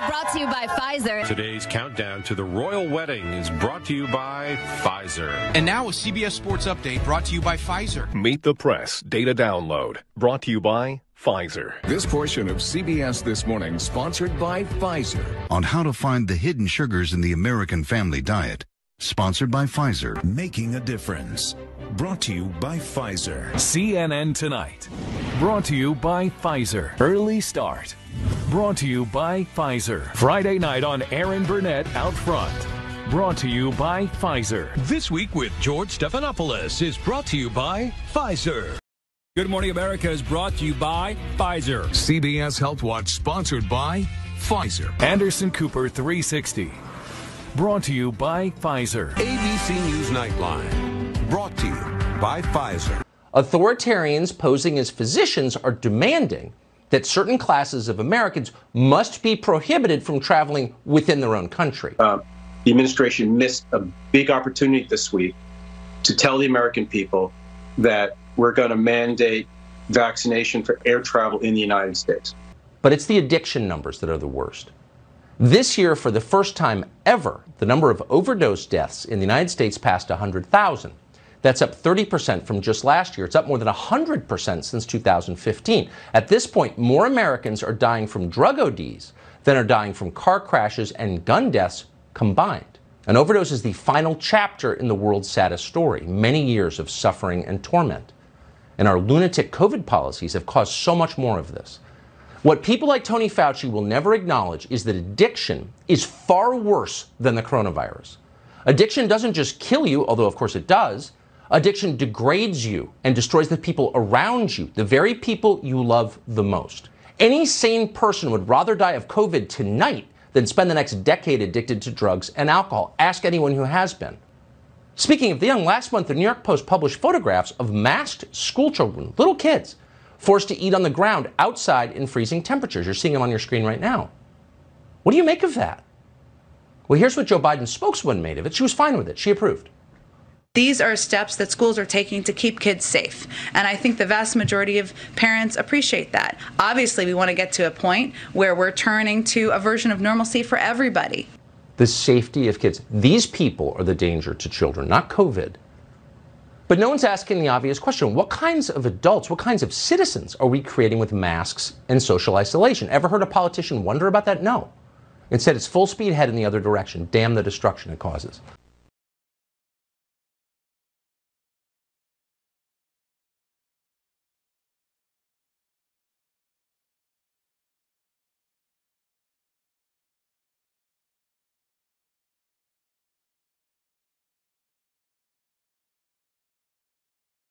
brought to you by Pfizer. Today's countdown to the royal wedding is brought to you by Pfizer. And now a CBS Sports Update brought to you by Pfizer. Meet the Press Data Download brought to you by Pfizer. This portion of CBS This Morning sponsored by Pfizer. On how to find the hidden sugars in the American family diet. Sponsored by Pfizer. Making a difference. Brought to you by Pfizer. CNN Tonight. Brought to you by Pfizer. Early Start. Brought to you by Pfizer. Friday night on Aaron Burnett Out Front. Brought to you by Pfizer. This Week with George Stephanopoulos is brought to you by Pfizer. Good Morning America is brought to you by Pfizer. CBS Health Watch sponsored by Pfizer. Anderson Cooper 360. Brought to you by Pfizer. ABC News Nightline. Brought to you by Pfizer. Authoritarians posing as physicians are demanding that certain classes of Americans must be prohibited from traveling within their own country. The administration missed a big opportunity this week to tell the American people that we're going to mandate vaccination for air travel in the United States. But it's the addiction numbers that are the worst. This year, for the first time ever, the number of overdose deaths in the United States passed 100,000. That's up 30% from just last year. It's up more than 100% since 2015. At this point, more Americans are dying from drug ODs than are dying from car crashes and gun deaths combined. An overdose is the final chapter in the world's saddest story, many years of suffering and torment. And our lunatic COVID policies have caused so much more of this. What people like Tony Fauci will never acknowledge is that addiction is far worse than the coronavirus. Addiction doesn't just kill you, although of course it does. Addiction degrades you and destroys the people around you, the very people you love the most. Any sane person would rather die of COVID tonight than spend the next decade addicted to drugs and alcohol. Ask anyone who has been. Speaking of the young, last month the New York Post published photographs of masked schoolchildren, little kids, forced to eat on the ground outside in freezing temperatures. You're seeing them on your screen right now. What do you make of that? Well, here's what Joe Biden's spokeswoman made of it. She was fine with it. She approved. These are steps that schools are taking to keep kids safe. And I think the vast majority of parents appreciate that. Obviously, we want to get to a point where we're turning to a version of normalcy for everybody. The safety of kids. These people are the danger to children, not COVID. But no one's asking the obvious question. What kinds of adults, what kinds of citizens are we creating with masks and social isolation? Ever heard a politician wonder about that? No. Instead, it's full speed ahead in the other direction. Damn the destruction it causes.